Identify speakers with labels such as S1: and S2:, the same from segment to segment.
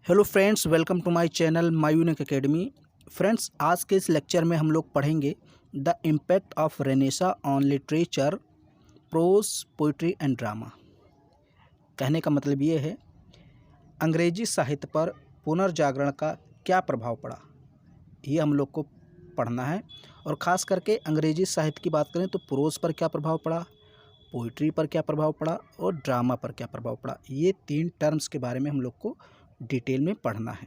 S1: Hello friends, welcome to my channel my unique academy. Friends, आज के इस lecture में हम लोग पढ़ेंगे the impact of Renaissance on literature, prose, poetry and drama. कहने का मतलब ये है, अंग्रेजी साहित्य पर पुनर्जागरण का क्या प्रभाव पड़ा, ये हम लोग को पढ़ना है। और ख़ास करके अंग्रेजी साहित्य की बात करें तो प्रोज पर क्या प्रभाव पड़ा, पोइट्री पर क्या प्रभाव पड़ा और ड्रामा पर क्या प्रभाव पड़ा। ये तीन टर्म्स के बारे में हम लोग को डिटेल में पढ़ना है।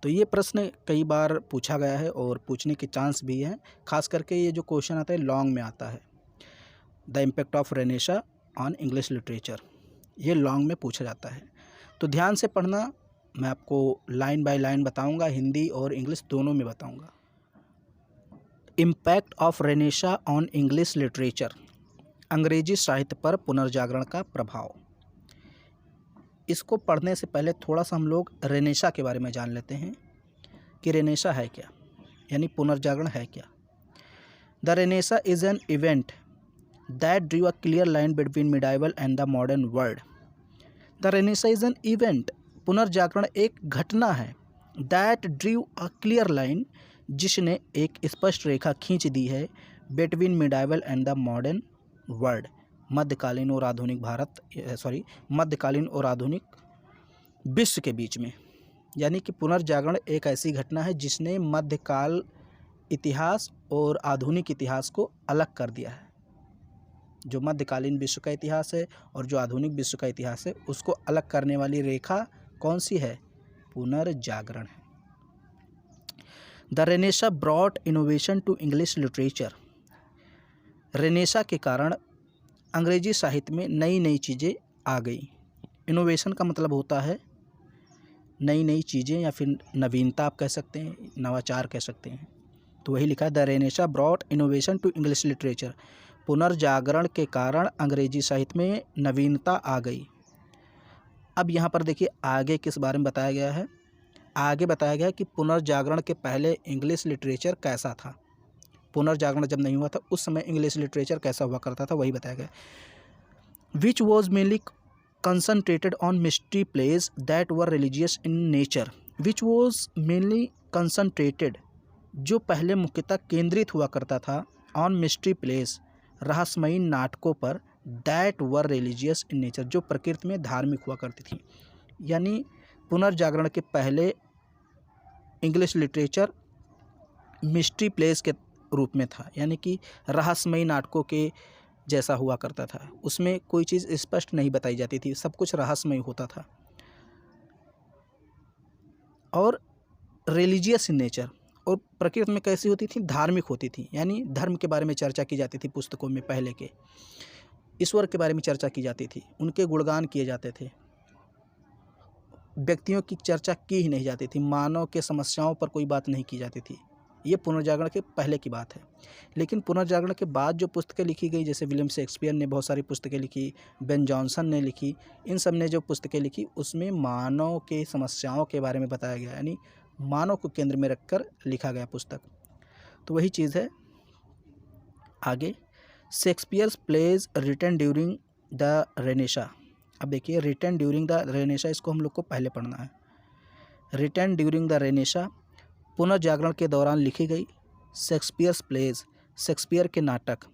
S1: तो ये प्रश्न कई बार पूछा गया है और पूछने के चांस भी हैं। खास करके ये जो क्वेश्चन आता है लॉन्ग में आता है, the impact of Renaissance on English literature, ये लॉन्ग में पूछा जाता है। तो ध्यान से पढ़ना, मैं आपको लाइन बाय लाइन बताऊंगा, हिंदी और इंग्लिश दोनों में बताऊंगा। Impact of Renaissance on English literature, अंग्रेजी साहित्य पर पुनर्जागरण का प्रभाव। इसको पढ़ने से पहले थोड़ा सा हम लोग रेनेसा के बारे में जान लेते हैं कि रेनेसा है क्या, यानी पुनर्जागरण है क्या। The Renaissance is an event that drew a clear line between medieval and the modern world. The Renaissance is an event, पुनर्जागरण एक घटना है, that drew a clear line, जिसने एक स्पष्ट रेखा खींच दी है, between medieval and the modern world, मध्यकालीन और आधुनिक मध्यकालीन और आधुनिक विश्व के बीच में। यानी कि पुनर्जागरण एक ऐसी घटना है जिसने मध्यकाल इतिहास और आधुनिक इतिहास को अलग कर दिया है। जो मध्यकालीन विश्व का इतिहास है और जो आधुनिक विश्व का इतिहास है, उसको अलग करने वाली रेखा कौन सी है? पुनर्जागरण है। The Renaissance brought innovation to English literature, Renaissance के कारण अंग्रेजी साहित्य में नई नई चीज़ें आ गई। इनोवेशन का मतलब होता है नई नई चीज़ें या फिर नवीनता, आप कह सकते हैं, नवाचार कह सकते हैं। तो वही लिखा है, the Renaissance brought innovation to English literature, पुनर्जागरण के कारण अंग्रेजी साहित्य में नवीनता आ गई। अब यहाँ पर देखिए आगे किस बारे में बताया गया है। आगे बताया गया है कि पुनर्जागरण के पहले इंग्लिश लिटरेचर कैसा था, पुनर्जागरण जब नहीं हुआ था उस समय इंग्लिश लिटरेचर कैसा हुआ करता था, वही बताया गया। Which was mainly concentrated on mystery plays that were religious in nature. Which was mainly concentrated, जो पहले मुख्यतः केंद्रित हुआ करता था, ऑन मिस्ट्री प्लेज, रहस्यमयी नाटकों पर, that were religious in nature, जो प्रकृति में धार्मिक हुआ करती थी। यानी पुनर्जागरण के पहले इंग्लिश लिटरेचर मिस्ट्री प्लेज के रूप में था, यानी कि रहस्यमयी नाटकों के जैसा हुआ करता था। उसमें कोई चीज़ स्पष्ट नहीं बताई जाती थी, सब कुछ रहस्यमय होता था। और रिलीजियस इन नेचर, और प्रकृति में कैसी होती थी? धार्मिक होती थी, यानी धर्म के बारे में चर्चा की जाती थी पुस्तकों में। पहले के ईश्वर के बारे में चर्चा की जाती थी, उनके गुणगान किए जाते थे, व्यक्तियों की चर्चा की ही नहीं जाती थी, मानव के समस्याओं पर कोई बात नहीं की जाती थी। ये पुनर्जागरण के पहले की बात है। लेकिन पुनर्जागरण के बाद जो पुस्तकें लिखी गई, जैसे विलियम शेक्सपियर ने बहुत सारी पुस्तकें लिखी, बेन जॉनसन ने लिखी, इन सब ने जो पुस्तकें लिखी उसमें मानव के समस्याओं के बारे में बताया गया, यानी मानव को केंद्र में रखकर लिखा गया पुस्तक। तो वही चीज़ है आगे। Shakespeare's plays written during the renaissance. अब देखिए, रिटन ड्यूरिंग द रेनेसा, इसको हम लोग को पहले पढ़ना है। रिटन ड्यूरिंग द रेनेसा, पुनर्जागरण के दौरान लिखी गई। शेक्सपियर्स प्लेज, शेक्सपियर के नाटक,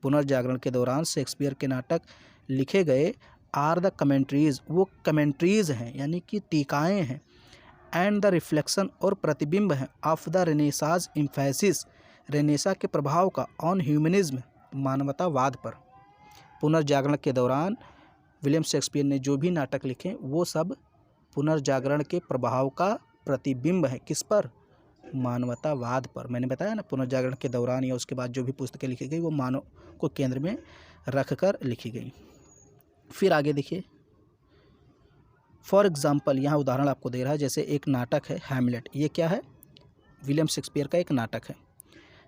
S1: पुनर्जागरण के दौरान शेक्सपियर के नाटक लिखे गए। आर द कमेंट्रीज, वो कमेंट्रीज हैं, यानी कि टीकाएँ हैं। एंड द रिफ्लेक्शन, और प्रतिबिंब हैं, ऑफ द रेनेसाज इम्फेसिस, रेनेसा के प्रभाव का, ऑन ह्यूमनिज्म, मानवतावाद पर। पुनर्जागरण के दौरान विलियम शेक्सपियर ने जो भी नाटक लिखे वो सब पुनर्जागरण के प्रभाव का प्रतिबिंब है। किस पर? मानवतावाद पर। मैंने बताया ना, पुनर्जागरण के दौरान या उसके बाद जो भी पुस्तकें लिखी गई वो मानव को केंद्र में रखकर लिखी गई। फिर आगे देखिए, फॉर एग्जाम्पल, यहाँ उदाहरण आपको दे रहा है, जैसे एक नाटक है हैमलेट। ये क्या है? विलियम शेक्सपियर का एक नाटक है।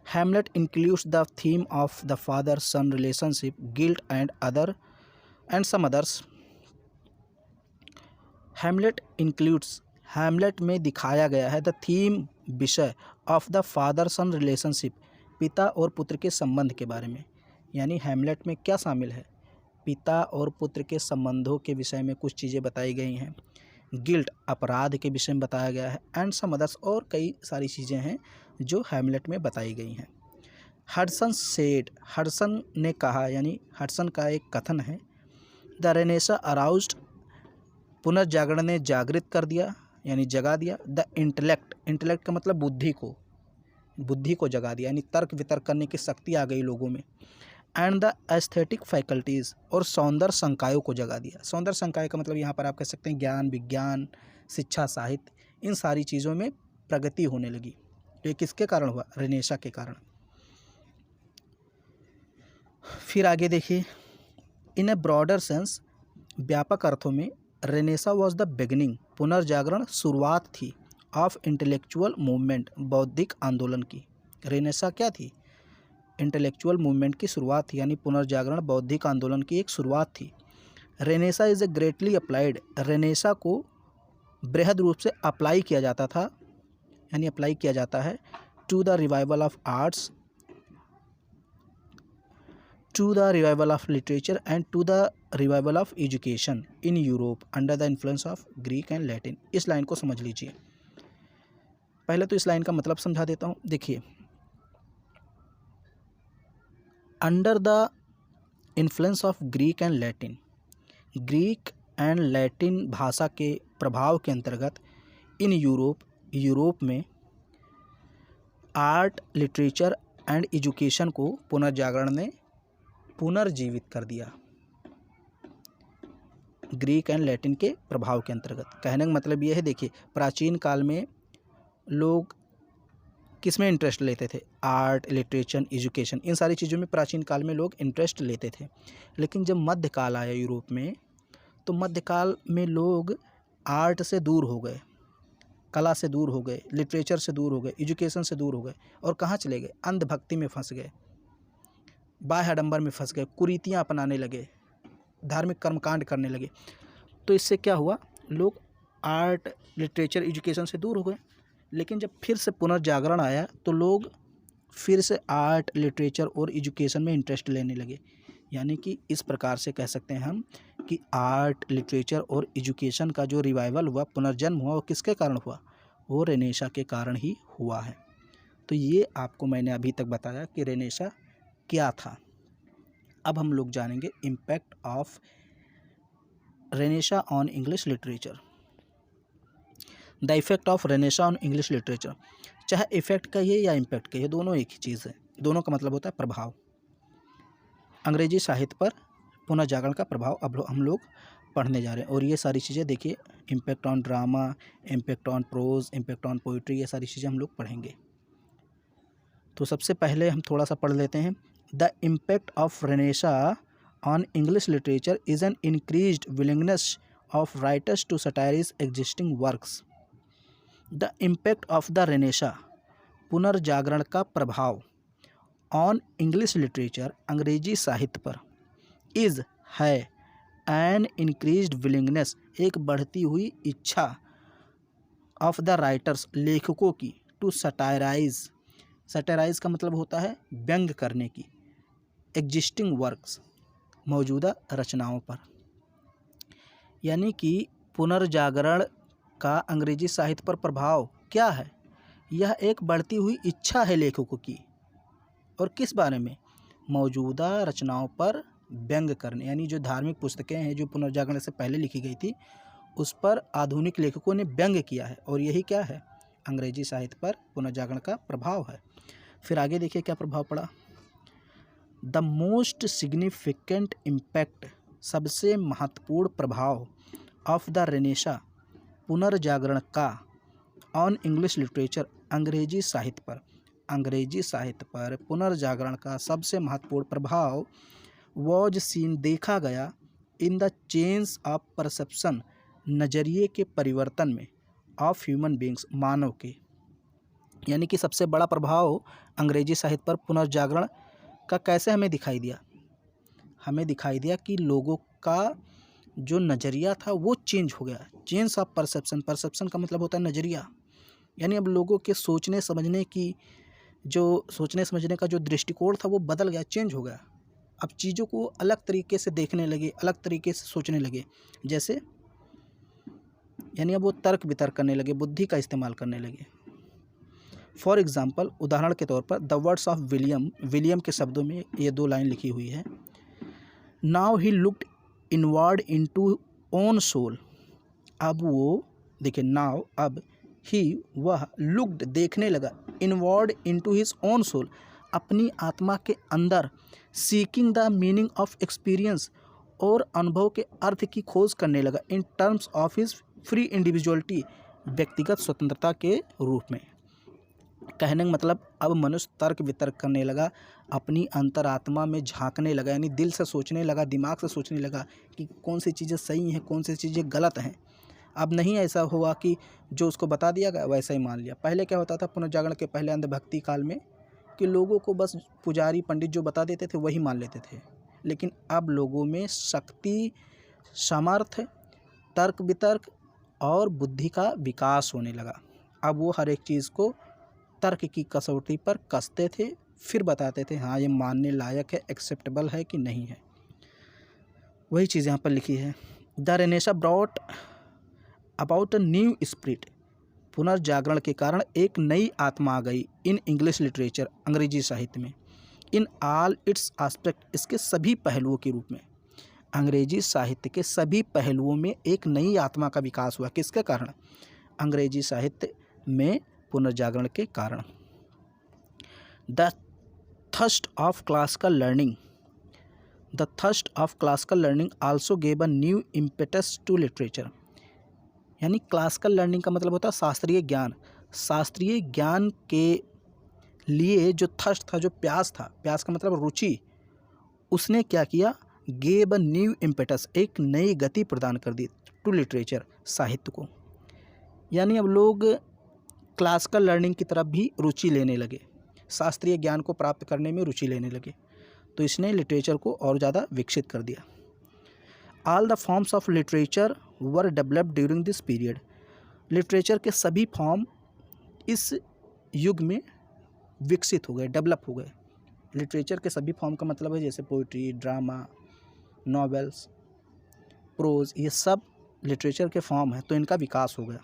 S1: Hamlet includes the theme of the father son relationship, guilt and some others. Hamlet includes, Hamlet में दिखाया गया है, द थीम, विषय, of the father son relationship, पिता और पुत्र के संबंध के बारे में। यानी हैमलेट में क्या शामिल है? पिता और पुत्र के संबंधों के विषय में कुछ चीज़ें बताई गई हैं। गिल्ट अपराध के विषय में बताया गया है, एंड सम अदर्स और कई सारी चीज़ें हैं जो हैमलेट में बताई गई हैं। हडसन सेड, हडसन ने कहा, यानी हडसन का एक कथन है, द रेनेसा अराउज्ड, पुनर्जागरण ने जागृत कर दिया यानी जगा दिया, द इंटेलेक्ट, इंटेलेक्ट का मतलब बुद्धि को जगा दिया, यानी तर्क वितर्क करने की शक्ति आ गई लोगों में, एंड द एस्थेटिक फैकल्टीज़, और सौंदर्य संकायों को जगा दिया। सौंदर्य संकाय का मतलब यहाँ पर आप कह सकते हैं ज्ञान, विज्ञान, शिक्षा, साहित्य, इन सारी चीज़ों में प्रगति होने लगी। ये किसके कारण हुआ? रेनेसा के कारण। फिर आगे देखिए, इन ए ब्रॉडर सेंस, व्यापक अर्थों में रेनेसा वॉज द बिगिनिंग, पुनर्जागरण शुरुआत थी, ऑफ इंटेलेक्चुअल मूवमेंट, बौद्धिक आंदोलन की। रेनेसा क्या थी? इंटेलेक्चुअल मूवमेंट की शुरुआत थी, यानी पुनर्जागरण बौद्धिक आंदोलन की एक शुरुआत थी। Renaissance is a greatly applied, Renaissance को बृहद रूप से अप्लाई किया जाता था, यानी अप्लाई किया जाता है, to the revival of arts, to the revival of literature and to the revival of education in Europe under the influence of Greek and Latin. इस लाइन को समझ लीजिए। पहले तो इस लाइन का मतलब समझा देता हूँ। देखिए, under the influence of Greek and Latin, Greek and Latin भाषा के प्रभाव के अंतर्गत इन यूरोप में आर्ट, लिटरेचर एंड एजुकेशन को पुनर्जागरण ने पुनर्जीवित कर दिया। ग्रीक एंड लैटिन के प्रभाव के अंतर्गत कहने का मतलब ये है, देखिए प्राचीन काल में लोग किस में इंटरेस्ट लेते थे? आर्ट, लिटरेचर, एजुकेशन, इन सारी चीज़ों में प्राचीन काल में लोग इंटरेस्ट लेते थे। लेकिन जब मध्यकाल आया यूरोप में, तो मध्यकाल में लोग आर्ट से दूर हो गए, कला से दूर हो गए, लिटरेचर से दूर हो गए, एजुकेशन से दूर हो गए, और कहाँ चले गए? अंधभक्ति में फंस गए, बाह्य आडंबर में फंस गए, कुरीतियाँ अपनाने लगे, धार्मिक कर्मकांड करने लगे। तो इससे क्या हुआ? लोग आर्ट, लिटरेचर, एजुकेशन से दूर हो गए। लेकिन जब फिर से पुनर्जागरण आया तो लोग फिर से आर्ट, लिटरेचर और एजुकेशन में इंटरेस्ट लेने लगे। यानी कि इस प्रकार से कह सकते हैं हम कि आर्ट, लिटरेचर और एजुकेशन का जो रिवाइवल हुआ, पुनर्जन्म हुआ, वो किसके कारण हुआ? वो रेनेसा के कारण ही हुआ है। तो ये आपको मैंने अभी तक बताया कि रेनेसा क्या था। अब हम लोग जानेंगे impact of Renaissance on English literature. The effect of Renaissance on English literature, चाहे इफेक्ट कहिए या इम्पैक्ट कहिए, दोनों एक ही चीज़ है। दोनों का मतलब होता है प्रभाव। अंग्रेजी साहित्य पर पुनर्जागरण का प्रभाव अब हम लोग पढ़ने जा रहे हैं। और ये सारी चीज़ें देखिए, impact on drama, impact on prose, impact on poetry, ये सारी चीज़ें हम लोग पढ़ेंगे। तो सबसे पहले हम थोड़ा सा पढ़ लेते हैं। The impact of Renaissance on English literature is an increased willingness of writers to satirise existing works. The impact of the Renaissance, पुनर्जागरण का प्रभाव, ऑन इंग्लिश लिटरेचर, अंग्रेजी साहित्य पर, इज़ है, एन इंक्रीज्ड विलिंगनेस, एक बढ़ती हुई इच्छा, ऑफ द राइटर्स, लेखकों की, टू सटायराइज, सटायराइज का मतलब होता है व्यंग करने की, एग्जिस्टिंग वर्क्स, मौजूदा रचनाओं पर। यानी कि पुनर्जागरण का अंग्रेजी साहित्य पर प्रभाव क्या है? यह एक बढ़ती हुई इच्छा है लेखकों की, और किस बारे में? मौजूदा रचनाओं पर व्यंग करने, यानी जो धार्मिक पुस्तकें हैं जो पुनर्जागरण से पहले लिखी गई थी, उस पर आधुनिक लेखकों ने व्यंग किया है, और यही क्या है? अंग्रेजी साहित्य पर पुनर्जागरण का प्रभाव है। फिर आगे देखिए क्या प्रभाव पड़ा। द मोस्ट सिग्निफिकेंट इम्पैक्ट, सबसे महत्वपूर्ण प्रभाव, ऑफ द रेनेसा, पुनर्जागरण का, ऑन इंग्लिश लिटरेचर, अंग्रेजी साहित्य पर, अंग्रेजी साहित्य पर पुनर्जागरण का सबसे महत्वपूर्ण प्रभाव, वॉज सीन, देखा गया, in the change of perception, नज़रिए के परिवर्तन में, ऑफ ह्यूमन बींग्स, मानव के। यानी कि सबसे बड़ा प्रभाव अंग्रेजी साहित्य पर पुनर्जागरण का कैसे हमें दिखाई दिया? हमें दिखाई दिया कि लोगों का जो नज़रिया था वो चेंज हो गया। चेंज ऑफ परसेप्शन, परसेप्शन का मतलब होता है नज़रिया, यानी अब लोगों के सोचने समझने का जो दृष्टिकोण था वो बदल गया, चेंज हो गया। अब चीज़ों को अलग तरीके से देखने लगे, अलग तरीके से सोचने लगे। जैसे यानी अब वो तर्क वितर्क करने लगे, बुद्धि का इस्तेमाल करने लगे। फॉर एग्ज़ाम्पल, उदाहरण के तौर पर the words of William, William के शब्दों में ये 2 लाइन लिखी हुई है। Now he looked inward into own soul. अब वो देखिए, नाउ अब ही वह लुक्ड देखने लगा, inward into his own soul अपनी आत्मा के अंदर, seeking the meaning of experience और अनुभव के अर्थ की खोज करने लगा, in terms of his free individuality व्यक्तिगत स्वतंत्रता के रूप में। कहने का मतलब अब मनुष्य तर्क वितर्क करने लगा, अपनी अंतरात्मा में झांकने लगा, यानी दिल से सोचने लगा, दिमाग से सोचने लगा कि कौन सी चीज़ें सही हैं, कौन सी चीज़ें गलत हैं। अब नहीं ऐसा हुआ कि जो उसको बता दिया गया वैसा ही मान लिया। पहले क्या होता था पुनर्जागरण के पहले अंधभक्ति काल में कि लोगों को बस पुजारी पंडित जो बता देते थे वही मान लेते थे, लेकिन अब लोगों में शक्ति, सामर्थ्य, तर्क वितर्क और बुद्धि का विकास होने लगा। अब वो हर एक चीज़ को तर्क की कसौटी पर कसते थे, फिर बताते थे हाँ ये मानने लायक है, एक्सेप्टेबल है कि नहीं है। वही चीज़ यहाँ पर लिखी है। The Renaissance brought about a new spirit. पुनर्जागरण के कारण एक नई आत्मा आ गई इन इंग्लिश लिटरेचर, अंग्रेजी साहित्य में, इन ऑल इट्स आस्पेक्ट, इसके सभी पहलुओं के रूप में। अंग्रेजी साहित्य के सभी पहलुओं में एक नई आत्मा का विकास हुआ। किसके कारण? अंग्रेजी साहित्य में पुनर्जागरण के कारण। The thirst of classical learning, the thirst of classical learning also gave a new impetus to literature. यानी क्लासिकल लर्निंग का मतलब होता है शास्त्रीय ज्ञान। शास्त्रीय ज्ञान के लिए जो थर्स्ट था, जो प्यास था, प्यास का मतलब रुचि, उसने क्या किया? गेव अ न्यू इम्पेटस, एक नई गति प्रदान कर दी टू लिटरेचर, साहित्य को। यानी अब लोग क्लासिकल लर्निंग की तरफ भी रुचि लेने लगे, शास्त्रीय ज्ञान को प्राप्त करने में रुचि लेने लगे, तो इसने लिटरेचर को और ज़्यादा विकसित कर दिया। All the forms of literature were developed during this period. Literature के सभी फॉर्म इस युग में विकसित हो गए, डेवलप हो गए। लिटरेचर के सभी फॉर्म का मतलब है जैसे पोइट्री, ड्रामा, नॉवेल्स, प्रोज, ये सब लिटरेचर के फॉर्म है, तो इनका विकास हो गया।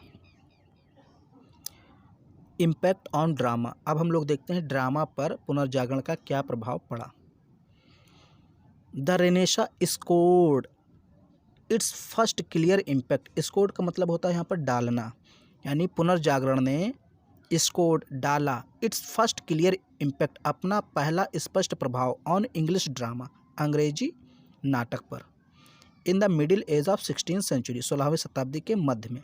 S1: Impact on drama. अब हम लोग देखते हैं ड्रामा पर पुनर्जागरण का क्या प्रभाव पड़ा। The Renaissance scored it's first clear impact. Scored का मतलब होता है यहाँ पर डालना, यानी पुनर्जागरण ने स्कोर्ड डाला, इट्स फर्स्ट क्लियर इम्पैक्ट, अपना पहला स्पष्ट प्रभाव, ऑन इंग्लिश ड्रामा, अंग्रेजी नाटक पर, in the middle age of 16th century, 16वीं शताब्दी के मध्य में।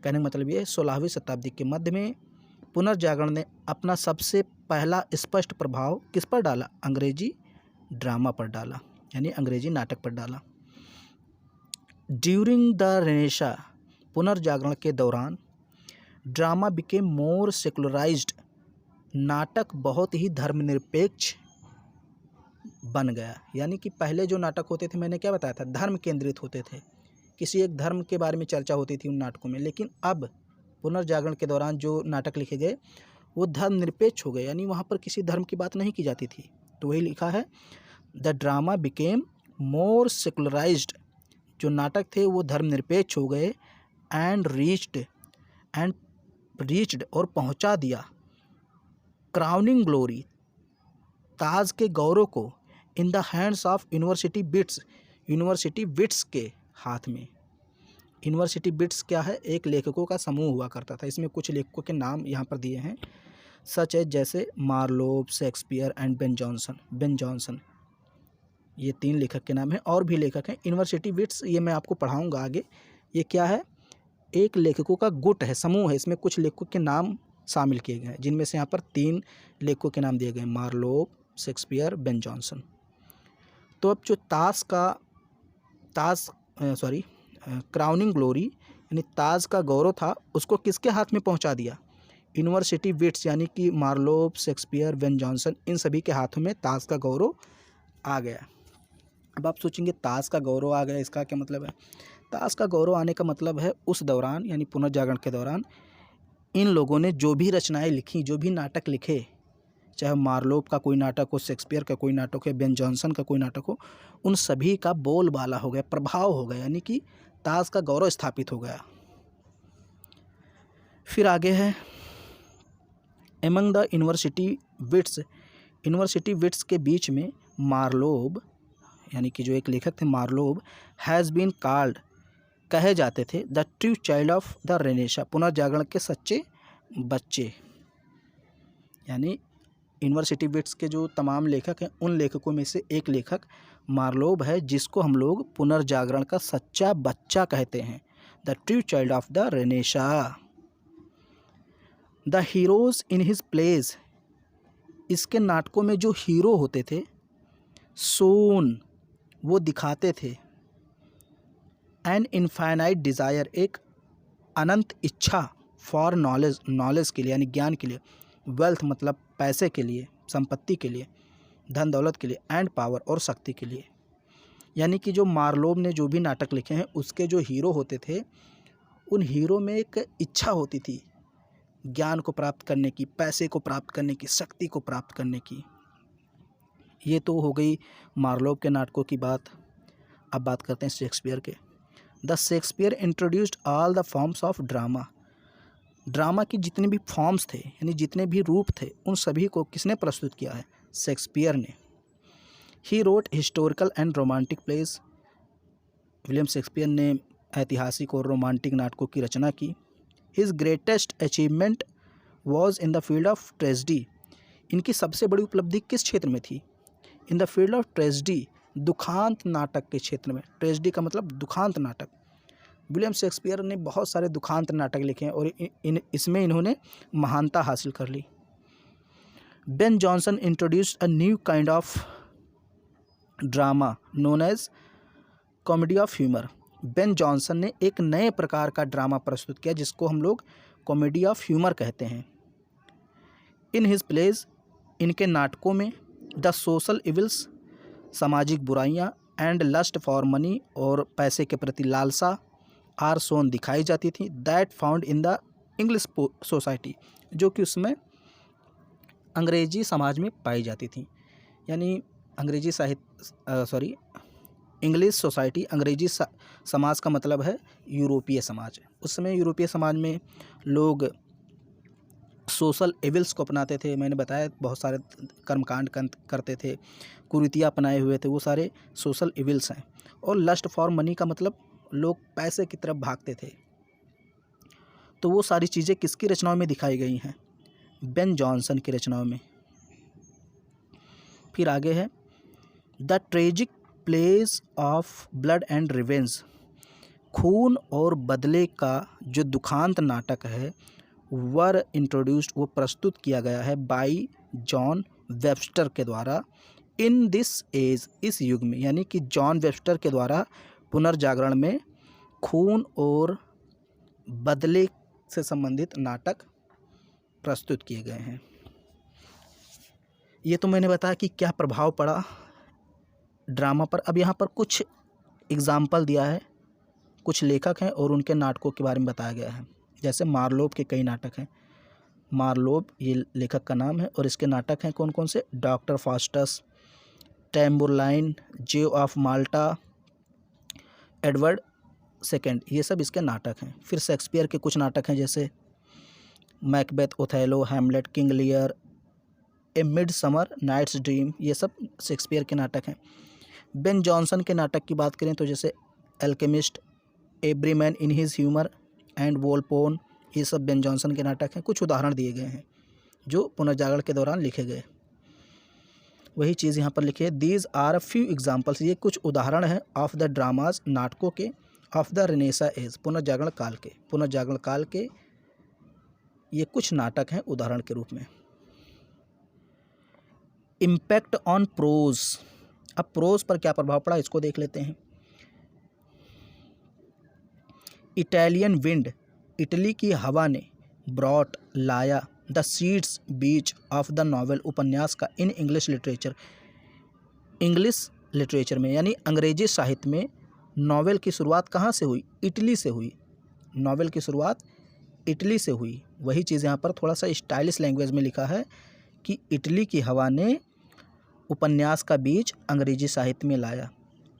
S1: कहने का मतलब ये है 16वीं शताब्दी के मध्य में पुनर्जागरण ने अपना सबसे पहला स्पष्ट प्रभाव किस पर डाला? अंग्रेजी ड्रामा पर डाला, यानी अंग्रेजी नाटक पर डाला। ड्यूरिंग द रेनेसा, पुनर्जागरण के दौरान, ड्रामा बिकेम मोर सेकुलराइज्ड, नाटक बहुत ही धर्मनिरपेक्ष बन गया। यानी कि पहले जो नाटक होते थे, मैंने क्या बताया था, धर्म केंद्रित होते थे, किसी एक धर्म के बारे में चर्चा होती थी उन नाटकों में, लेकिन अब पुनर्जागरण के दौरान जो नाटक लिखे गए वो धर्मनिरपेक्ष हो गए, यानी वहाँ पर किसी धर्म की बात नहीं की जाती थी। तो वही लिखा है, द ड्रामा बिकेम मोर सेकुलराइज्ड, जो नाटक थे वो धर्मनिरपेक्ष हो गए, एंड रीच्ड और पहुँचा दिया, क्राउनिंग ग्लोरी, ताज के गौरव को, in the hands of university bits, university bits के हाथ में। यूनिवर्सिटी बिट्स क्या है? एक लेखकों का समूह हुआ करता था। इसमें कुछ लेखकों के नाम यहाँ पर दिए हैं, सच है जैसे Marlowe, Shakespeare and Ben Jonson, ये 3 लेखक के नाम हैं। और भी लेखक हैं। यूनिवर्सिटी बिट्स ये मैं आपको पढ़ाऊँगा आगे। ये क्या है? एक लेखकों का गुट है, समूह है। इसमें कुछ लेखकों के नाम शामिल किए गए हैं, जिनमें से यहाँ पर 3 लेखकों के नाम दिए गए, मार्लोव, शेक्सपियर, बेन जॉनसन। तो अब जो क्राउनिंग ग्लोरी यानी ताज का गौरव था, उसको किसके हाथ में पहुंचा दिया? यूनिवर्सिटी बिट्स, यानी कि मार्लोव, शेक्सपियर, बेन जॉनसन, इन सभी के हाथों में ताज का गौरव आ गया। अब आप सोचेंगे ताज का गौरव आ गया, इसका क्या मतलब है? ताज का गौरव आने का मतलब है उस दौरान, यानी पुनर्जागरण के दौरान, इन लोगों ने जो भी रचनाएं लिखी, जो भी नाटक लिखे, चाहे मार्लोव का कोई नाटक हो, शेक्सपियर का कोई नाटक हो, बेन जॉनसन का कोई नाटक हो, उन सभी का बोलबाला हो गया, प्रभाव हो गया, यानी कि ताज का गौरव स्थापित हो गया। फिर आगे है एमंग द यूनिवर्सिटी विट्स के बीच में मार्लोव यानी कि जो एक लेखक थे मार्लोव हैज़ बीन कॉल्ड कहे जाते थे the true child of the Renaissance पुनर्जागरण के सच्चे बच्चे। यानी यूनिवर्सिटी विट्स के जो तमाम लेखक हैं उन लेखकों में से एक लेखक मार्लोव है जिसको हम लोग पुनर्जागरण का सच्चा बच्चा कहते हैं, the true child of the renaissance. The heroes in his plays इसके नाटकों में जो हीरो होते थे सोन वो दिखाते थे एन इनफाइनाइट डिज़ायर एक अनंत इच्छा फॉर नॉलेज के लिए यानी ज्ञान के लिए, वेल्थ मतलब पैसे के लिए, संपत्ति के लिए, धन दौलत के लिए, एंड पावर और शक्ति के लिए। यानी कि जो मार्लोव ने जो भी नाटक लिखे हैं उसके जो हीरो होते थे उन हीरो में एक इच्छा होती थी ज्ञान को प्राप्त करने की, पैसे को प्राप्त करने की, शक्ति को प्राप्त करने की। ये तो हो गई मार्लोव के नाटकों की बात। अब बात करते हैं शेक्सपियर के। The Shakespeare introduced all the forms of drama की जितने भी फॉर्म्स थे यानी जितने भी रूप थे उन सभी को किसने प्रस्तुत किया है? शेक्सपियर ने। He wrote historical and romantic plays William Shakespeare ने ऐतिहासिक और रोमांटिक नाटकों की रचना की। His greatest achievement was in the field of tragedy इनकी सबसे बड़ी उपलब्धि किस क्षेत्र में थी? In the field of tragedy दुखांत नाटक के क्षेत्र में। ट्रेजेडी का मतलब दुखांत नाटक। विलियम शेक्सपियर ने बहुत सारे दुखांत नाटक लिखे हैं और इसमें इन्होंने महानता हासिल कर ली। Ben Jonson introduced a new kind of drama known as comedy of humour. Ben Jonson ने एक नए प्रकार का ड्रामा प्रस्तुत किया जिसको हम लोग कॉमेडी ऑफ ह्यूमर कहते हैं। इन हिज प्लेज इनके नाटकों में द सोशल इविल्स सामाजिक बुराइयाँ एंड लस्ट फॉर मनी और पैसे के प्रति लालसा आर सोन दिखाई जाती थी that found in the English society जो कि उसमें अंग्रेजी समाज में पाई जाती थी। यानी इंग्लिश सोसाइटी अंग्रेजी समाज का मतलब है यूरोपीय समाज। उस समय यूरोपीय समाज में लोग सोशल एविल्स को अपनाते थे। मैंने बताया बहुत सारे कर्मकांड करते थे, कुरीतियाँ अपनाए हुए थे, वो सारे सोशल एविल्स हैं। और लस्ट फॉर मनी का मतलब लोग पैसे की तरफ भागते थे। तो वो सारी चीज़ें किसकी रचनाओं में दिखाई गई हैं? बेन जॉनसन की रचनाओं में। फिर आगे है the tragic place of blood and revenge खून और बदले का जो दुखांत नाटक है वर इंट्रोड्यूस्ड वो प्रस्तुत किया गया है बाई जॉन वेबस्टर के द्वारा इन दिस एज इस युग में। यानी कि जॉन वेबस्टर के द्वारा पुनर्जागरण में खून और बदले से संबंधित नाटक प्रस्तुत किए गए हैं। ये तो मैंने बताया कि क्या प्रभाव पड़ा ड्रामा पर। अब यहाँ पर कुछ एग्जाम्पल दिया है, कुछ लेखक हैं और उनके नाटकों के बारे में बताया गया है। जैसे मार्लोव के कई नाटक हैं। मार्लोव ये लेखक का नाम है और इसके नाटक हैं कौन कौन से? Doctor Faustus, Tamburlaine, Jew of Malta, Edward second, ये सब इसके नाटक हैं। फिर शेक्सपियर के कुछ नाटक हैं जैसे Macbeth, Othello, Hamlet, King Lear, a midsummer night's dream, ये सब शेक्सपियर के नाटक हैं। बेन जॉनसन के नाटक की बात करें तो जैसे Alchemist, every man in his humour and Volpone, ये सब बेन जॉनसन के नाटक हैं। कुछ उदाहरण दिए गए हैं जो पुनर्जागरण के दौरान लिखे गए। वही चीज़ यहाँ पर लिखी है, these are a few examples, ये कुछ उदाहरण हैं ऑफ द ड्रामाज नाटकों के ऑफ द रेनेसा एज पुनर्जागरण काल के ये कुछ नाटक हैं उदाहरण के रूप में। इम्पैक्ट ऑन प्रोज, अब प्रोज पर क्या प्रभाव पड़ा इसको देख लेते हैं। इटालियन विंड, इटली की हवा ने, ब्रॉट लाया, द सीड्स बीज ऑफ द नॉवेल उपन्यास का इन इंग्लिश लिटरेचर में यानी अंग्रेजी साहित्य में नॉवेल की शुरुआत कहाँ से हुई? इटली से हुई। नॉवेल की शुरुआत इटली से हुई। वही चीज़ यहाँ पर थोड़ा सा स्टाइलिश लैंग्वेज में लिखा है कि इटली की हवा ने उपन्यास का बीज अंग्रेजी साहित्य में लाया।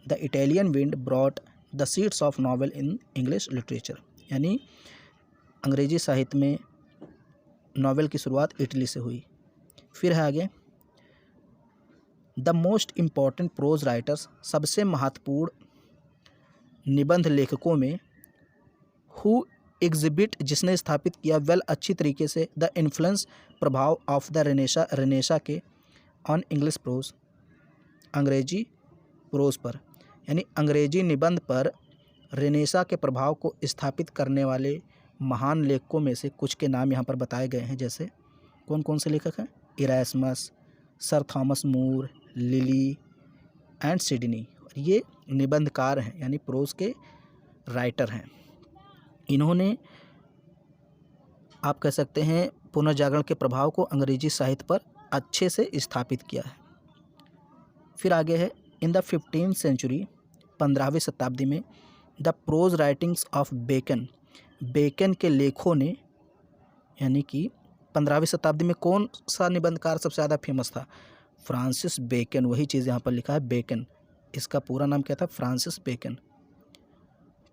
S1: The Italian wind brought the seeds of novel in English literature, यानी अंग्रेजी साहित्य में नॉवेल की शुरुआत इटली से हुई। फिर है आगे, the most important prose writers, सबसे महत्वपूर्ण निबंध लेखकों में, हु एग्जिबिट, जिसने स्थापित किया, वेल, अच्छी तरीके से, द इन्फ्लुएंस, प्रभाव, ऑफ द रेनेसा, रेनेसा के, ऑन इंग्लिश प्रोज, अंग्रेजी प्रोज पर, यानी अंग्रेजी निबंध पर रेनेसा के प्रभाव को स्थापित करने वाले महान लेखकों में से कुछ के नाम यहाँ पर बताए गए हैं। जैसे कौन कौन से लेखक हैं? Erasmus, sir Thomas More, Lyly and Sidney. ये निबंधकार हैं, यानी प्रोज के राइटर हैं। इन्होंने, आप कह सकते हैं, पुनर्जागरण के प्रभाव को अंग्रेजी साहित्य पर अच्छे से स्थापित किया है। फिर आगे है, इन द 15th सेंचुरी, 15वीं शताब्दी में, the prose writings of Bacon, Bacon के लेखों ने, यानी कि 15वीं शताब्दी में कौन सा निबंधकार सबसे ज़्यादा फेमस था? Francis Bacon. वही चीज़ यहाँ पर लिखा है, बेकन। इसका पूरा नाम क्या था? Francis Bacon.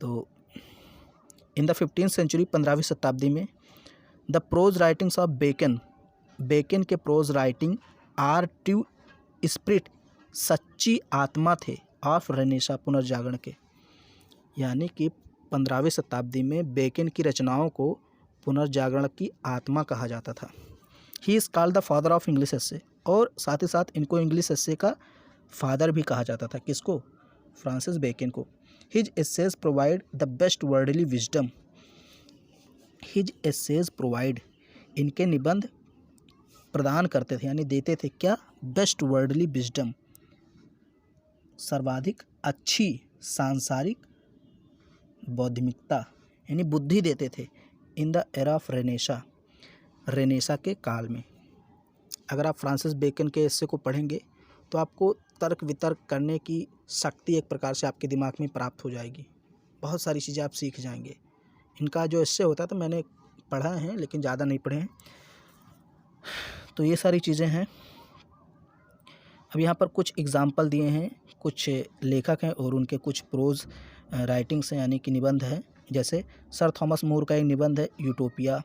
S1: तो इन द 15th सेंचुरी, 15वीं शताब्दी में, the prose writings of Bacon, Bacon के prose writing, are true spirit, सच्ची आत्मा थे, ऑफ रेनेसा, पुनर्जागरण के। यानी कि 15वीं शताब्दी में बेकन की रचनाओं को पुनर्जागरण की आत्मा कहा जाता था। He is called the father of English essay, और साथ ही साथ इनको इंग्लिश एस्से का फादर भी कहा जाता था। किसको? फ्रांसिस बेकन को। His essays provide the best worldly wisdom, his essays provide, इनके निबंध प्रदान करते थे, यानी देते थे क्या? बेस्ट वर्डली विजडम, सर्वाधिक अच्छी सांसारिक बौद्धिकता, यानी बुद्धि देते थे। In the era of Renaissance, Renaissance के काल में। अगर आप फ्रांसिस बेकन के एस्से को पढ़ेंगे तो आपको तर्क वितर्क करने की शक्ति एक प्रकार से आपके दिमाग में प्राप्त हो जाएगी। बहुत सारी चीज़ें आप सीख जाएंगे। इनका जो एस्से होता था, मैंने पढ़ा है लेकिन ज़्यादा नहीं पढ़े हैं। तो ये सारी चीज़ें हैं। अब यहाँ पर कुछ एग्जाम्पल दिए हैं, कुछ लेखक हैं और उनके कुछ प्रोज राइटिंग्स हैं, यानी कि निबंध है। जैसे सर थॉमस मूर का एक निबंध है, यूटोपिया।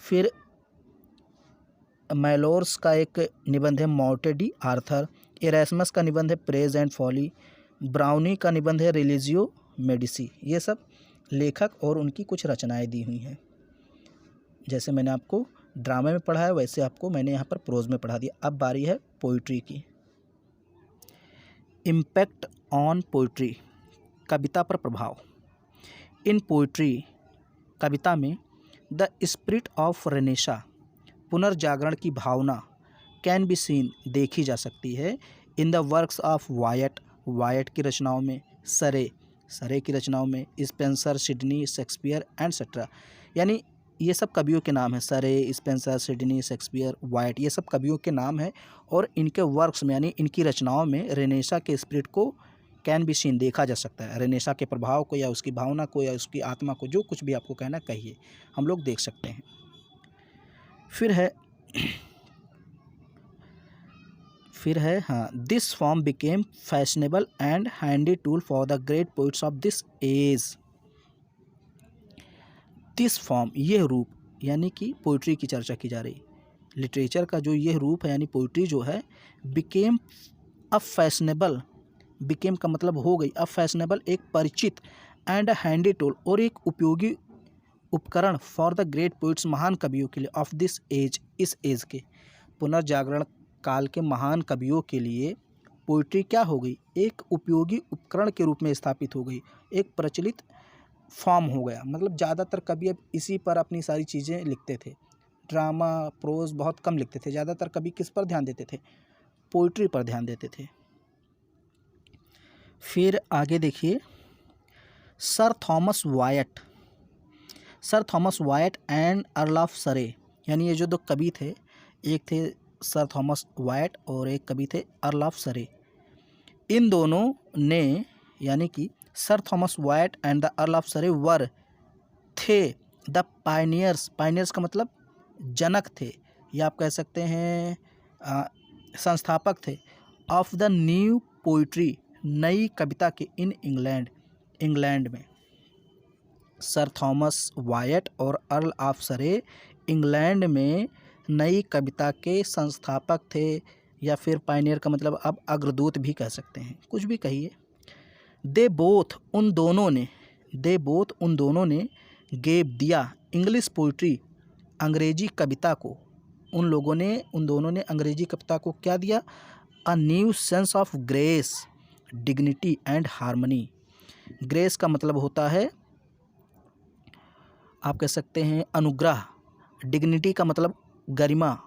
S1: फिर मैलोर्स का एक निबंध है, मॉर्टे डी आर्थर। इरास्मस का निबंध है, प्रेज एंड फॉली। ब्राउनी का निबंध है, रिलीजियो मेडिसी। ये सब लेखक और उनकी कुछ रचनाएं दी हुई हैं। जैसे मैंने आपको ड्रामा में पढ़ा है, वैसे आपको मैंने यहाँ पर प्रोज में पढ़ा दिया। अब बारी है पोइट्री की। इम्पैक्ट ऑन पोइट्री, कविता पर प्रभाव। इन पोइट्री, कविता में, द स्पिरिट ऑफ रेनेसा, पुनर्जागरण की भावना, कैन बी सीन, देखी जा सकती है, इन द वर्क्स ऑफ वायट, वायट की रचनाओं में, सरे, सरे की रचनाओं में, स्पेंसर, सिडनी, शेक्सपियर एंडसेट्रा। यानी ये सब कवियों के नाम हैं। सरे, स्पेंसर, सिडनी, शेक्सपियर, वाइट, ये सब कवियों के नाम हैं। और इनके वर्क्स में, यानी इनकी रचनाओं में, रेनेसा के स्पिरिट को कैन बी सीन, देखा जा सकता है। रेनेसा के प्रभाव को, या उसकी भावना को, या उसकी आत्मा को, जो कुछ भी आपको कहना कहिए, हम लोग देख सकते हैं। फिर है हाँ, this form became fashionable and handy tool for the great poets of this age. This form, यह रूप, यानी कि पोइट्री की चर्चा की जा रही, लिटरेचर का जो यह रूप है, यानी पोइट्री जो है, बिकेम अ फैशनेबल, बिकेम का मतलब हो गई, अ फैशनेबल, एक परिचित, एंड अ हैंडी टूल, और एक उपयोगी उपकरण, फॉर द ग्रेट पोइट्स, महान कवियों के लिए, ऑफ दिस एज, इस एज के, पुनर्जागरण काल के महान कवियों के लिए पोइट्री क्या हो गई? एक उपयोगी उपकरण के रूप में स्थापित हो गई, एक प्रचलित फॉर्म हो गया। मतलब ज़्यादातर कवि अब इसी पर अपनी सारी चीज़ें लिखते थे। ड्रामा, प्रोज बहुत कम लिखते थे। ज़्यादातर कवि किस पर ध्यान देते थे? पोइट्री पर ध्यान देते थे। फिर आगे देखिए, sir Thomas Wyatt, sir Thomas Wyatt and Earl of Surrey, यानी ये जो दो कवि थे, एक थे सर थॉमस वायट और एक कवि थे अर्ल ऑफ सरे। इन दोनों ने, यानी कि sir Thomas Wyatt and the Earl of Surrey were, थे द पायनियर्स, पायनियर्स का मतलब जनक थे, या आप कह सकते हैं संस्थापक थे, ऑफ द न्यू पोइट्री, नई कविता के, इन इंग्लैंड, इंग्लैंड में। सर थॉमस वायट और अर्ल ऑफ सरे इंग्लैंड में नई कविता के संस्थापक थे, या फिर पायनियर का मतलब अब अग्रदूत भी कह सकते हैं, कुछ भी कहिए। दे बोथ उन दोनों ने गेव दिया इंग्लिश पोइट्री अंग्रेजी कविता को, उन दोनों ने अंग्रेजी कविता को क्या दिया? A new sense of grace, dignity and harmony. Grace का मतलब होता है, आप कह सकते हैं अनुग्रह, डिग्निटी का मतलब गरिमा,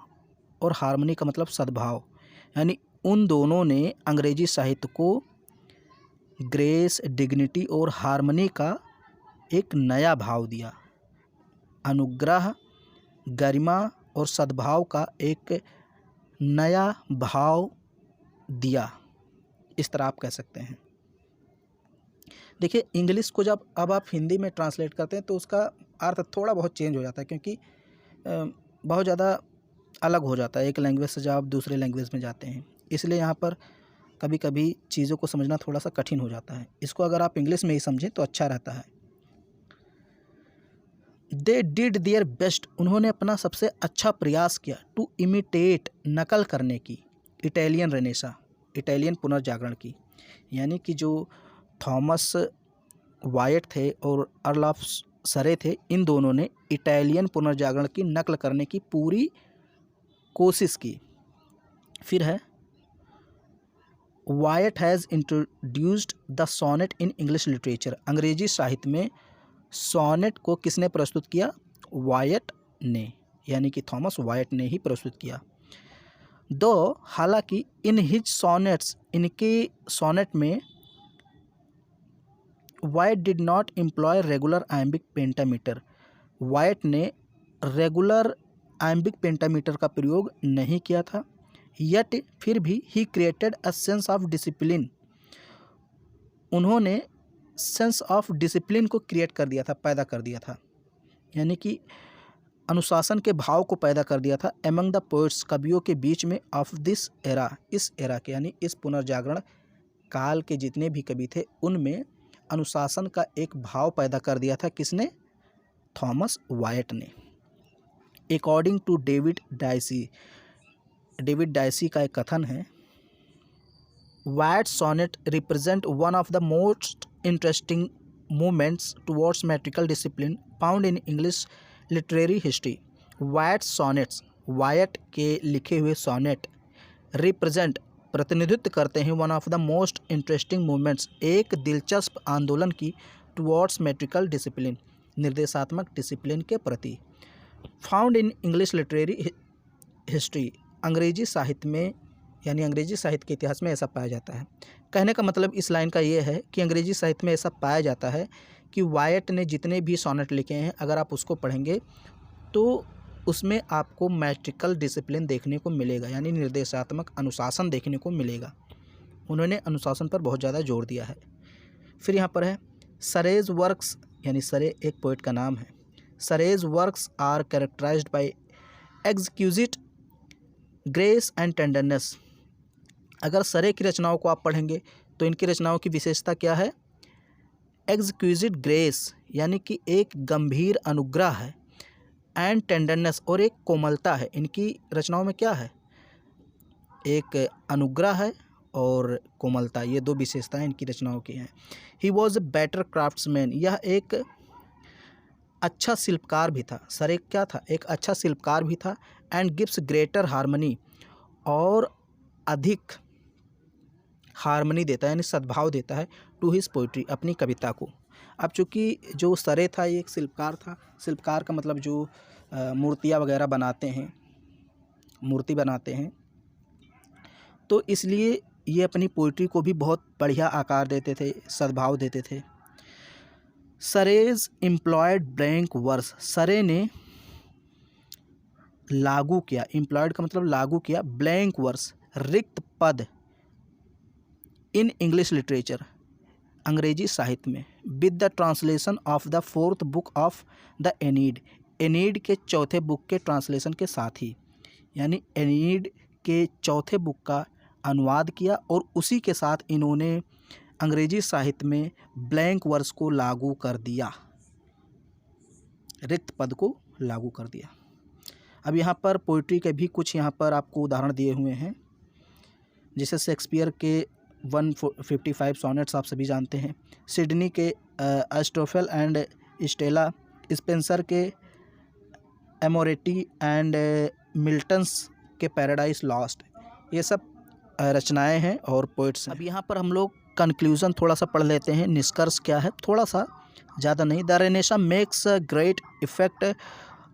S1: और हार्मनी का मतलब सद्भाव। यानी उन दोनों ने अंग्रेजी साहित्य को ग्रेस, डिग्निटी और हार्मनी का एक नया भाव दिया। अनुग्रह, गरिमा और सद्भाव का एक नया भाव दिया, इस तरह आप कह सकते हैं। देखिए, इंग्लिश को जब अब आप हिंदी में ट्रांसलेट करते हैं तो उसका अर्थ थोड़ा बहुत चेंज हो जाता है, क्योंकि बहुत ज़्यादा अलग हो जाता है एक लैंग्वेज से जब आप दूसरे लैंग्वेज में जाते हैं। इसलिए यहाँ पर कभी कभी चीज़ों को समझना थोड़ा सा कठिन हो जाता है। इसको अगर आप इंग्लिश में ही समझें तो अच्छा रहता है। दे डिड देयर बेस्ट, उन्होंने अपना सबसे अच्छा प्रयास किया, टू इमिटेट, नकल करने की, इटालियन रेनेसा, इटालियन पुनर्जागरण की। यानी कि जो थॉमस वायट थे और अर्ल ऑफ सरे थे, इन दोनों ने इटालियन पुनर्जागरण की नकल करने की पूरी कोशिश की। फिर है Wyatt has introduced the sonnet in English literature, अंग्रेजी साहित्य में सोनेट को किसने प्रस्तुत किया? वायट ने, यानी कि थॉमस वायट ने ही प्रस्तुत किया। दो, हालांकि इन हिज सोनेट्स, इनके सोनेट में Wyatt did not employ regular iambic pentameter, Wyatt ने रेगुलर आयम्बिक पेंटामीटर का प्रयोग नहीं किया था। यट, फिर भी, he created a sense of discipline, उन्होंने सेंस ऑफ डिसिप्लिन को क्रिएट कर दिया था, पैदा कर दिया था, यानी कि अनुशासन के भाव को पैदा कर दिया था। एमंग द पोइट्स, कवियों के बीच में, ऑफ दिस एरा, इस एरा के यानी इस पुनर्जागरण काल के जितने भी कवि थे उनमें अनुशासन का एक भाव पैदा कर दिया था। किसने? थॉमस वायट ने। According to David Daiches, David Daiches का एक कथन है, Wyatt sonnet represent one of the most interesting movements towards metrical discipline found in English literary history. Wyatt sonnets, Wyatt के लिखे हुए सोनेट, रिप्रेजेंट, प्रतिनिधित्व करते हैं, one of the most interesting movements, एक दिलचस्प आंदोलन की, टुवर्ड्स मैट्रिकल डिसिप्लिन, निर्देशात्मक डिसिप्लिन के प्रति, found in English literary history, अंग्रेजी साहित्य में, यानी अंग्रेजी साहित्य के इतिहास में ऐसा पाया जाता है। कहने का मतलब इस लाइन का ये है कि अंग्रेजी साहित्य में ऐसा पाया जाता है कि वायट ने जितने भी सोनेट लिखे हैं, अगर आप उसको पढ़ेंगे तो उसमें आपको मैट्रिकल डिसिप्लिन देखने को मिलेगा, यानी निर्देशात्मक अनुशासन देखने को मिलेगा। उन्होंने अनुशासन पर बहुत ज़्यादा जोर दिया है। फिर यहाँ पर है सरेज वर्क्स, यानी सरे एक पोइट का नाम है। Surrey's works are characterised by exquisite grace and tenderness. अगर सरे की रचनाओं को आप पढ़ेंगे तो इनकी रचनाओं की विशेषता क्या है? एक्सक्यूजिट ग्रेस, यानी कि एक गंभीर अनुग्रह है, एंड टेंडरनेस, और एक कोमलता है। इनकी रचनाओं में क्या है? एक अनुग्रह है और कोमलता, ये दो विशेषताएं इनकी रचनाओं की हैं। He was a better craftsman, यह एक अच्छा शिल्पकार भी था। सरे क्या था? एक अच्छा शिल्पकार भी था। एंड गिव्स ग्रेटर हार्मनी, और अधिक हार्मनी देता है, यानी सद्भाव देता है, टू हिज पोइट्री, अपनी कविता को। अब चूँकि जो सरे था ये एक शिल्पकार था, शिल्पकार का मतलब जो मूर्तियाँ वगैरह बनाते हैं, मूर्ति बनाते हैं, तो इसलिए ये अपनी पोइट्री को भी बहुत बढ़िया आकार देते थे, सद्भाव देते थे। सरेज एम्प्लॉयड ब्लैंक वर्स, सरे ने लागू किया, एम्प्लॉयड का मतलब लागू किया, ब्लैंक वर्स, रिक्त पद, इन इंग्लिश लिटरेचर, अंग्रेजी साहित्य में, with the translation of the 4th book of the एनीड, एनीड के चौथे बुक के ट्रांसलेशन के साथ ही, यानी एनीड के चौथे बुक का अनुवाद किया, और उसी के साथ इन्होंने अंग्रेजी साहित्य में ब्लैंक वर्स को लागू कर दिया। रिक्त पद को लागू कर दिया। अब यहाँ पर पोइट्री के भी कुछ यहाँ पर आपको उदाहरण दिए हुए हैं, जैसे शेक्सपियर के 155 सॉनेट्स आप सभी जानते हैं, सिडनी के एरिस्टोफेल एंड स्टेला, स्पेंसर के एमोरेटी एंड मिल्टन्स के पैराडाइज लॉस्ट, ये सब रचनाएं हैं और पोइट्स हैं। अब यहाँ पर हम लोग कंक्लूज़न थोड़ा सा पढ़ लेते हैं, निष्कर्ष क्या है, थोड़ा सा, ज़्यादा नहीं। The renaissance makes a great effect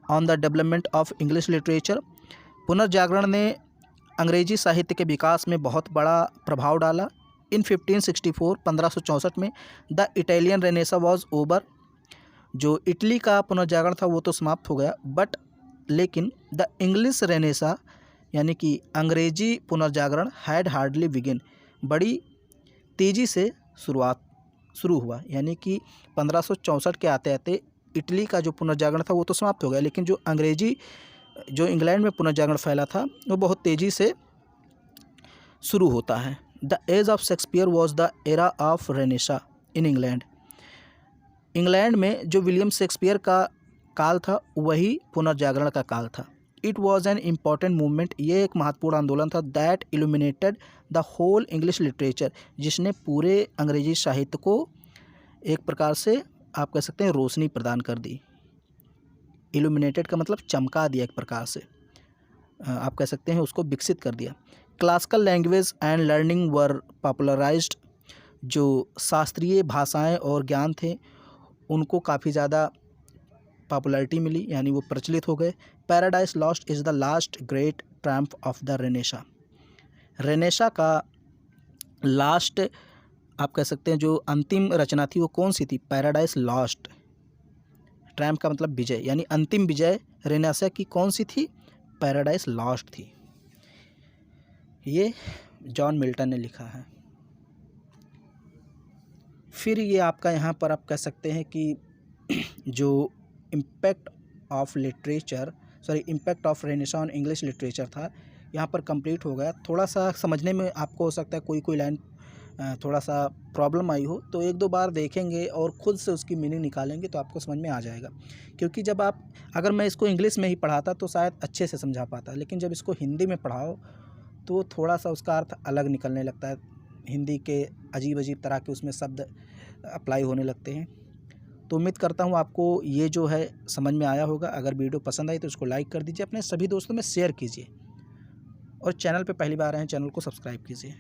S1: on the development of English literature. पुनर्जागरण ने अंग्रेजी साहित्य के विकास में बहुत बड़ा प्रभाव डाला। इन 1564 1564 में the Italian Renaissance was over. जो इटली का पुनर्जागरण था वो तो समाप्त हो गया, बट लेकिन द इंग्लिश रेनेसा यानी कि अंग्रेजी पुनर्जागरण हैड हार्डली बिगिन, बड़ी तेज़ी से शुरू हुआ। यानी कि 1564 के आते आते इटली का जो पुनर्जागरण था वो तो समाप्त हो गया, लेकिन जो अंग्रेजी जो इंग्लैंड में पुनर्जागरण फैला था वो बहुत तेज़ी से शुरू होता है। The age of Shakespeare was the era of renaissance in England. England में जो विलियम शेक्सपियर का काल था वही पुनर्जागरण का काल था। It was an important movement, ये एक महत्वपूर्ण आंदोलन था। That illuminated the whole English literature, जिसने पूरे अंग्रेजी साहित्य को एक प्रकार से आप कह सकते हैं रोशनी प्रदान कर दी। इल्यूमिनेटेड का मतलब चमका दिया, एक प्रकार से आप कह सकते हैं उसको विकसित कर दिया। Classical language and learning were popularised, जो शास्त्रीय भाषाएं और ज्ञान थे उनको काफ़ी ज़्यादा पॉपुलैरिटी मिली, यानी वो प्रचलित हो गए। Paradise lost is the last great Triumph of the Renaissance. Renaissance का लास्ट आप कह सकते हैं जो अंतिम रचना थी वो कौन सी थी? Paradise lost. ट्रायम्फ का मतलब विजय, यानी अंतिम विजय रेनेसा की कौन सी थी? पैराडाइज लॉस्ट थी। ये जॉन मिल्टन ने लिखा है। फिर ये आपका यहाँ पर आप कह सकते हैं कि जो impact of Renaissance on English literature था, यहाँ पर कंप्लीट हो गया। थोड़ा सा समझने में आपको हो सकता है कोई लाइन थोड़ा सा प्रॉब्लम आई हो, तो एक दो बार देखेंगे और ख़ुद से उसकी मीनिंग निकालेंगे तो आपको समझ में आ जाएगा। क्योंकि जब अगर मैं इसको इंग्लिश में ही पढ़ाता तो शायद अच्छे से समझा पाता, लेकिन जब इसको हिंदी में पढ़ाओ तो थोड़ा सा उसका अर्थ अलग निकलने लगता है। हिंदी के अजीब अजीब तरह के उसमें शब्द अप्लाई होने लगते हैं। तो उम्मीद करता हूँ आपको ये जो है समझ में आया होगा। अगर वीडियो पसंद आई तो इसको लाइक कर दीजिए, अपने सभी दोस्तों में शेयर कीजिए और चैनल पे पहली बार आए हैं चैनल को सब्सक्राइब कीजिए।